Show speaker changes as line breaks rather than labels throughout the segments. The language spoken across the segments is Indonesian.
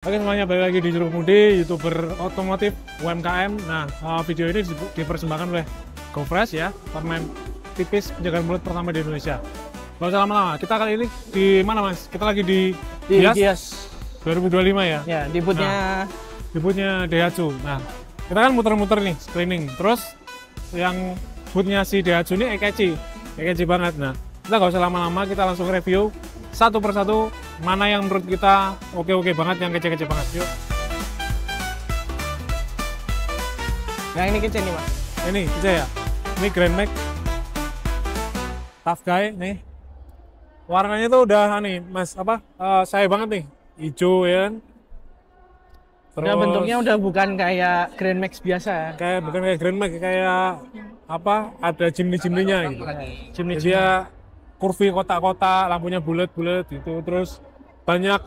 Oke semuanya, balik lagi di Juru Kemudi, YouTuber otomotif UMKM. Nah, video ini dipersembahkan oleh GoFresh ya, permen tipis penjagaan mulut pertama di Indonesia. Gak usah lama-lama, kita kali ini di mana Mas? Kita lagi di
Gias
2025 ya?
ya, di
boothnya Daihatsu. Nah, kita kan muter-muter nih, screening. Terus yang boothnya si Daihatsu ini eye-catchy banget. Nah, kita gak usah lama-lama, kita langsung review satu persatu mana yang menurut kita oke banget, yang kece-kece banget. Yuk.
Yang ini kece nih Mas.
Ini kece ya. Ini Grand Max Tough Guy nih. Warnanya tuh udah nih Mas, saya banget nih. Hijau ya kan.
Terus bentuknya udah bukan kayak Grand Max biasa ya.
Bukan kayak Grand Max, kayak ada chimney-chimneynya gitu. Dia kurvi kotak-kotak, lampunya bulat-bulat gitu. Terus banyak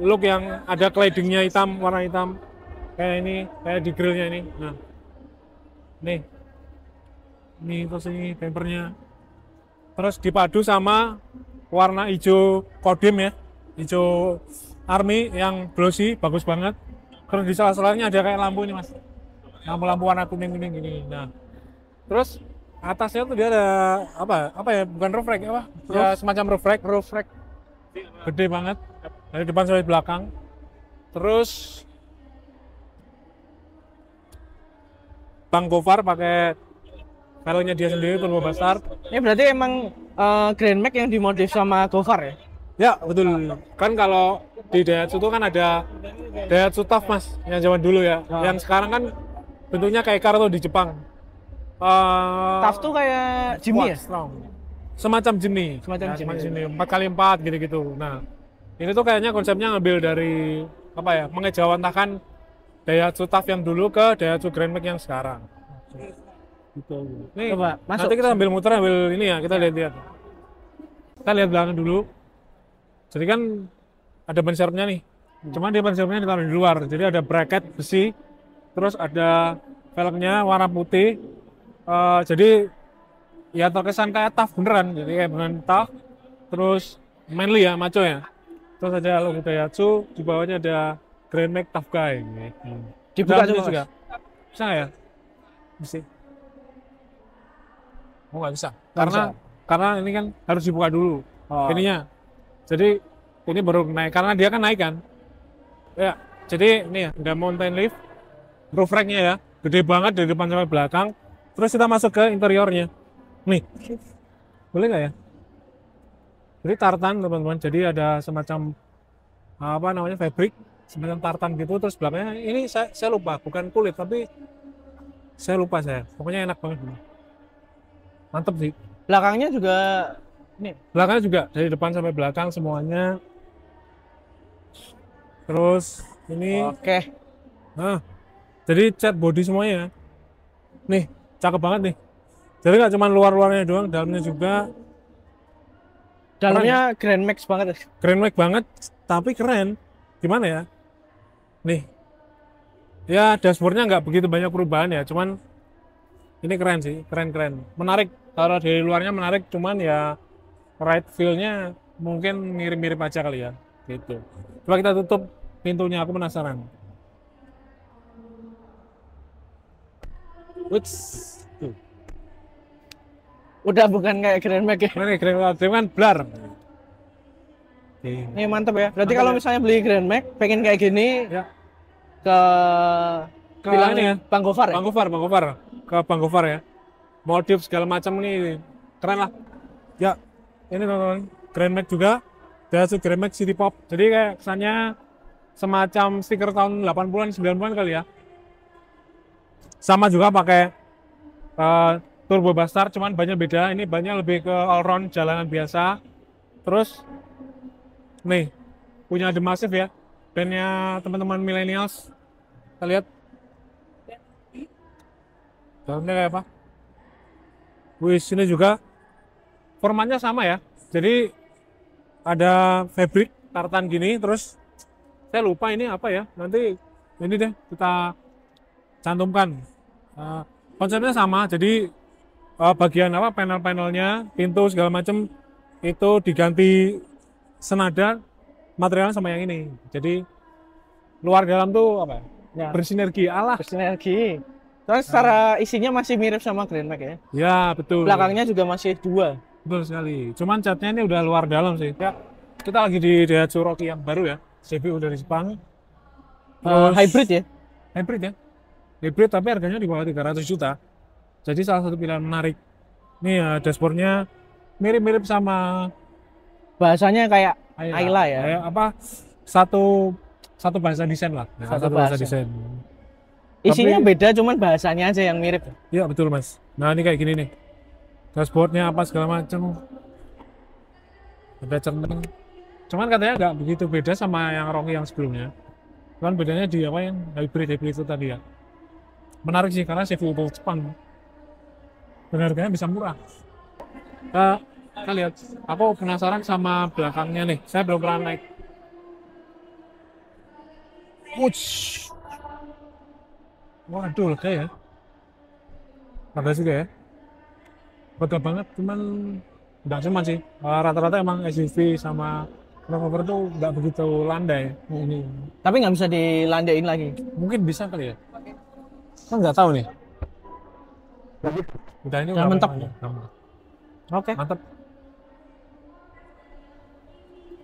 look yang ada claddingnya hitam, warna hitam. Kayak ini, kayak di grillnya ini. Nah, ini terus ini bumpernya. Terus dipadu sama warna hijau Kodim ya, hijau Army yang glossy, bagus banget. Terus di salah-salahnya ada kayak lampu ini Mas, lampu-lampu warna kuning-kuning gini. Nah, terus atasnya tuh dia ada apa ya, bukan roof rack ya, semacam roof rack gede banget dari depan sampai belakang. Terus Bang Gofar pakai velgnya dia sendiri, turbo bastard.
Ini berarti emang Grand Max yang dimodif sama Gofar ya?
Ya betul, kan kalau di Daihatsu itu kan ada Daihatsu Tough Mas, yang zaman dulu ya. Yang sekarang kan bentuknya kayak car tuh di Jepang.
Tough tuh kayak Jimny ya?
Strong. Semacam Jimny. 4x4 gitu-gitu. Nah, ini tuh kayaknya konsepnya ngambil dari mengejawantahkan Daihatsu Tough yang dulu ke Daihatsu Grand Max yang sekarang. Gitu. Nih,
coba masuk.
Nanti kita ambil ini ya, kita lihat-lihat. Kita lihat belakang dulu. Jadi kan ada ban serepnya nih. Cuman dia ban serepnya ditaruh di luar. Jadi ada bracket besi. Terus ada velgnya warna putih. Jadi ya terkesan kayak tough beneran, jadi kayak beneran tough. Terus manly ya, maco ya. Terus ada logo Daihatsu, di bawahnya ada Grand Max Tough Guy.
Dibuka juga.
Bisa nggak ya? Bisa. Oh nggak bisa. Karena ini kan harus dibuka dulu. Ininya. Jadi ini baru naik, karena dia kan naik kan. Ya, jadi ini ya, ada mountain lift, roof rack-nya ya, gede banget dari depan sampai belakang. Terus kita masuk ke interiornya. Nih, boleh nggak ya? Jadi tartan teman-teman, jadi ada semacam fabric, semacam tartan gitu. Terus belakangnya ini saya lupa, bukan kulit tapi saya lupa pokoknya enak banget. Mantep sih.
Belakangnya juga
belakangnya juga dari depan sampai belakang semuanya. Terus ini
oke.
Nah, jadi cat body semuanya. Nih, cakep banget nih. Jadi nggak cuma luar-luarnya doang, dalamnya juga.
Dalamnya Grand Max banget.
Grand Max banget, tapi keren. Gimana ya? Nih, ya dashboardnya nggak begitu banyak perubahan ya, cuman ini keren sih, keren. Menarik, kalau dari luarnya menarik, cuman ya ride feel-nya mungkin mirip-mirip aja kali ya, gitu. Coba kita tutup pintunya, aku penasaran.
Udah bukan kayak Grand Max ya?
Grand Max kan blar.
Ini mantep ya. Berarti kalau misalnya beli Grand Max, pengen kayak gini
ya,
ke
bilang ini ya,
Bang Gofar ya?
Ke Bang Gofar ya. Modif segala macam ini keren lah. Ya, ini teman-teman, Grand Max juga. Daihatsu Grand Max City Pop. Jadi kayak kesannya semacam stiker tahun 80-an, 90-an kali ya. Sama juga pakai turbo bastard, cuman bannya beda. Ini bannya lebih ke all round jalanan biasa. Terus nih, punya The Massive ya, bandnya teman-teman millennials. Kita lihat dalamnya kayak apa. Wih, sini juga formatnya sama ya. Jadi ada fabric tartan gini. Terus saya lupa ini apa ya. Nanti ini deh kita cantumkan. Konsepnya sama. Jadi bagian panel-panelnya, pintu segala macam itu diganti senada materialnya sama yang ini. Jadi luar dalam tuh apa?
Ya.
Bersinergi Allah.
Bersinergi. Terus secara isinya masih mirip sama Grand Max ya.
Ya, betul.
Belakangnya juga masih 2.
Betul sekali. Cuman catnya ini udah luar dalam sih. Ya, kita lagi di Daihatsu Rocky yang baru ya. CPU dari Jepang.
Hybrid ya?
Hybrid ya. Hybrid tapi harganya di bawah 300 juta. Jadi salah satu pilihan menarik. Nih ya, dashboardnya mirip-mirip sama
Bahasanya kayak Ayla ya.
Kayak apa? Satu bahasa desain lah. Ya,
Satu
bahasa
bahasa.
desain.
Isinya
Tapi-
beda, cuman bahasanya aja yang mirip.
Iya betul mas. Nah ini kayak gini nih. Dashboardnya apa segala macam. Ada centeng. Cuman katanya nggak begitu beda sama yang Rocky yang sebelumnya. Cuman bedanya di apa yang hybrid itu tadi ya. Menarik sih karena CPU Jepang. Dan harganya bisa murah. Kita lihat. Aku penasaran sama belakangnya nih. Saya belum pernah naik. Wush. Waduh, lega ya. Lega juga ya. Lega banget, cuman nggak cuman sih. Rata-rata emang SUV sama crossover tuh nggak begitu landai. Ini
Tapi nggak bisa dilandain lagi.
mungkin bisa kali ya. Kan nggak tahu nih. Udah ini
Udah
udah
mentep. Oke.
Mantap.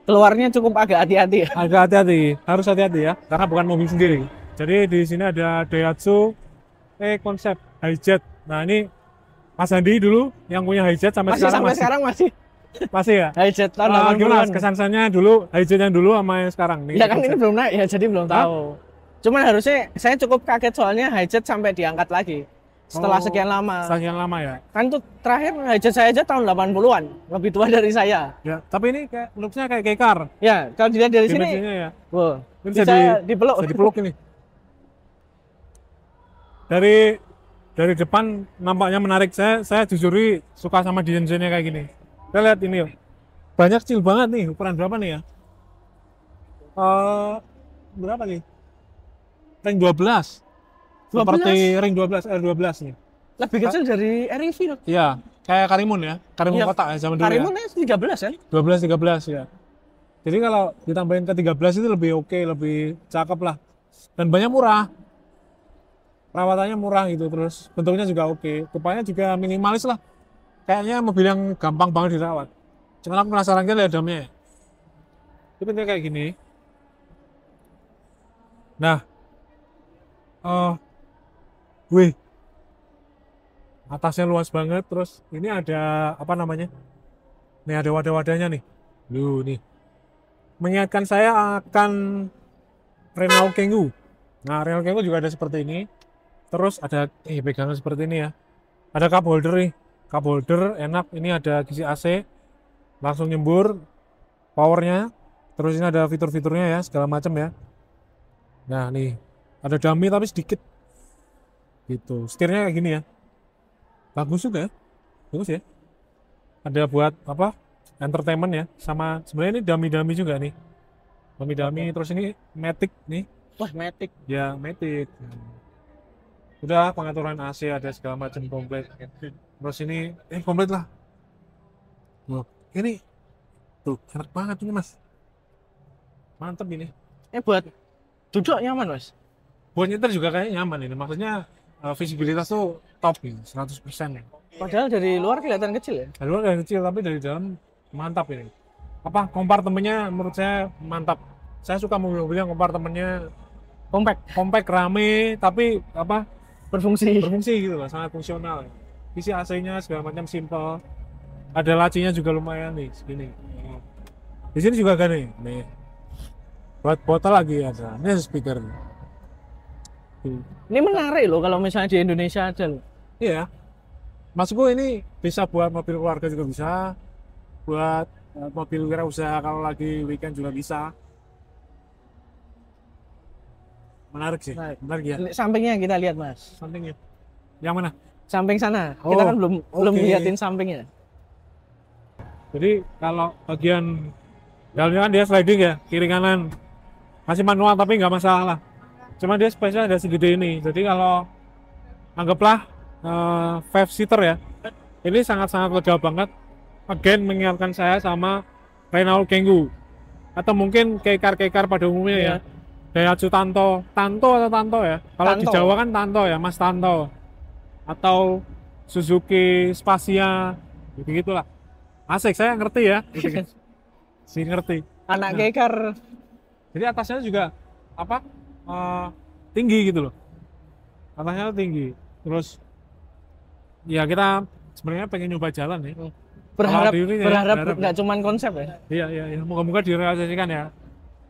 Keluarnya cukup agak hati-hati ya.
Agak hati-hati, harus hati-hati ya, karena bukan mobil sendiri. Jadi di sini ada Daihatsu Concept Hijet. Nah ini Mas Andi dulu yang punya Hijet sampai
Masih
sekarang
sampai sekarang masih.
masih ya.
Hijet tahun
Gimana
80-an.
kesannya dulu Hijet yang dulu sama yang sekarang nih?
Ya kan ini belum naik ya, jadi belum tahu. Cuman harusnya saya cukup kaget soalnya Hijet sampai diangkat lagi setelah
Oh,
sekian lama.
Sekian lama ya.
Kan tuh terakhir Hijet saya aja tahun 80-an, lebih tua dari saya.
Ya, tapi ini kayak looks-nya kayak Kekar.
Ya, kalau dilihat dari sini,
Dimensinya ya.
wow,
Ini
bisa dipeluk.
Bisa dipeluk ini. Dari depan nampaknya menarik. Saya jujur suka sama desainnya kayak gini. Kita lihat ini yuk. Banyak kecil banget nih. Ukuran berapa nih ya? Berapa nih? Ring 12. Seperti ring 12 R12 nih.
Lebih kecil dari REV loh.
Iya, kayak Karimun ya. Karimun
Iya,
kotak ya zaman dulu
Karimun
ya.
13 kan?
12 13 ya. Jadi kalau ditambahin ke 13 itu lebih oke, lebih cakep lah. Dan banyak murah. Perawatannya murah gitu, terus bentuknya juga oke. Depannya juga minimalis lah. Kayaknya mobil yang gampang banget dirawat. Cuman aku penasaran kan lihat damnya. Itu bentuknya kayak gini. Nah, wih, atasnya luas banget. Terus ini ada apa namanya? Nih ada wadah-wadahnya nih. Nih. Mengingatkan saya akan Renault Kangoo. Nah, Renault Kangoo juga ada seperti ini. Terus ada pegangan seperti ini ya. Ada cup holder nih. Cup holder enak. Ini ada kisi AC. Langsung nyembur powernya. Terus ini ada fitur-fiturnya ya, segala macam ya. Nah, nih ada dummy tapi sedikit. Gitu. Setirnya kayak gini ya. Bagus juga ya. Bagus ya. Ada buat apa? Entertainment ya. Sama sebenarnya ini dummy-dummy juga nih. Dummy-dummy. Terus ini Matic nih.
Wah, Matic.
Ya, Matic. Udah pengaturan AC ada segala macam komplit. Terus ini komplit lah. Loh, ini tuh enak banget ini mas. Mantep ini.
Buat duduk nyaman mas.
Buat nyetir juga kayaknya nyaman ini. Maksudnya visibilitas tuh top nih, 100% ya.
Padahal dari luar kelihatan kecil ya.
Dari luar kayak kecil tapi dari dalam mantap ini. Apa kompartemennya menurut saya mantap. Saya suka mobil-mobil yang kompartemennya compact rame tapi apa
Berfungsi
gitu lah, sangat fungsional. Isi AC-nya segala macam simple. Ada lacinya juga lumayan nih segini. Di sini juga ada nih. Buat botol lagi ada. Ini ada speaker.
Ini menarik loh kalau misalnya di Indonesia ada loh.
Iya. Maksudku ini bisa buat mobil keluarga juga bisa. Buat mobil wirausaha kalau lagi weekend juga bisa. Menarik sih. Menarik ya.
Sampingnya kita lihat mas.
Sampingnya. Yang mana?
Samping sana. Kita kan belum liatin sampingnya.
Jadi kalau bagian dalamnya kan dia sliding ya, kiri kanan. Masih manual tapi nggak masalah. Cuma dia spesial ada segede ini. Jadi kalau anggaplah 5-seater ya. Ini sangat-sangat lega banget. Again mengingatkan saya sama Renault Kangoo. Atau mungkin Kekar pada umumnya ya. Daihatsu Tanto, atau Tanto ya. Kalau di
Tanto.
Jawa kan Tanto ya, Mas Tanto. Atau Suzuki Spasia, gitu gitulah. Asik, saya ngerti ya. Gitu. Sih ngerti.
Anak
Nah,
kekar.
jadi atasnya juga apa? Tinggi gitu loh. Atasnya tinggi. Terus ya kita sebenarnya pengen nyoba jalan ya.
Berharap
Kalau di ini ya,
berharap
berharap
nggak cuman konsep ya.
Iya, iya, iya. Moga-moga direalisasikan ya.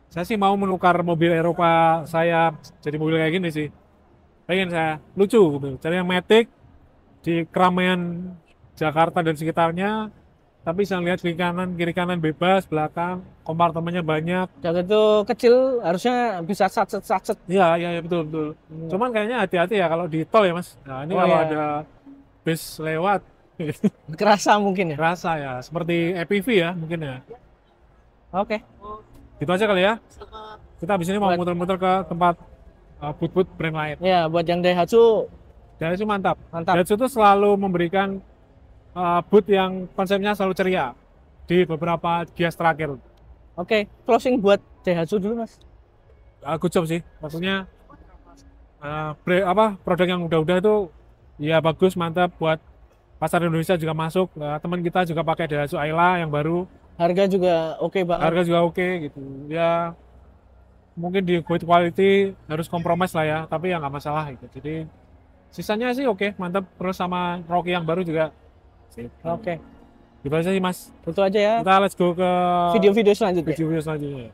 Saya sih mau menukar mobil Eropa saya jadi mobil kayak gini sih. Pengen saya lucu gitu. Cari yang matic di keramaian Jakarta dan sekitarnya, tapi bisa lihat kiri kanan bebas, belakang kompartemennya banyak.
Jaga itu kecil harusnya bisa satset.
Iya, iya, iya, betul, betul. Cuman kayaknya hati-hati ya kalau di tol ya Mas. Nah ini
Oh
kalau
iya.
ada bis lewat,
Kerasa mungkin ya.
rasa ya seperti EPV ya mungkin ya.
Oke.
Gitu aja kali ya. Kita habis ini mau
Buat-
muter-muter ke tempat boot-boot brand lain.
Ya, buat yang Daihatsu
Daihatsu mantap.
mantap.
Daihatsu itu selalu memberikan boot yang konsepnya selalu ceria di beberapa Gias terakhir.
Oke, closing buat Daihatsu dulu, Mas.
Good job sih. Maksudnya produk yang udah-udah itu ya bagus, mantap buat pasar Indonesia juga masuk. Teman kita juga pakai Daihatsu Ayla yang baru.
Harga juga oke banget.
Harga juga oke gitu. Ya mungkin di build quality harus kompromis lah ya, tapi ya nggak masalah gitu. Jadi sisanya sih oke, mantap. Terus sama Rocky yang baru juga. Sip.
Oke,
Gitu aja sih Mas.
itu aja ya
Kita let's go ke
video-video selanjutnya.
video selanjutnya.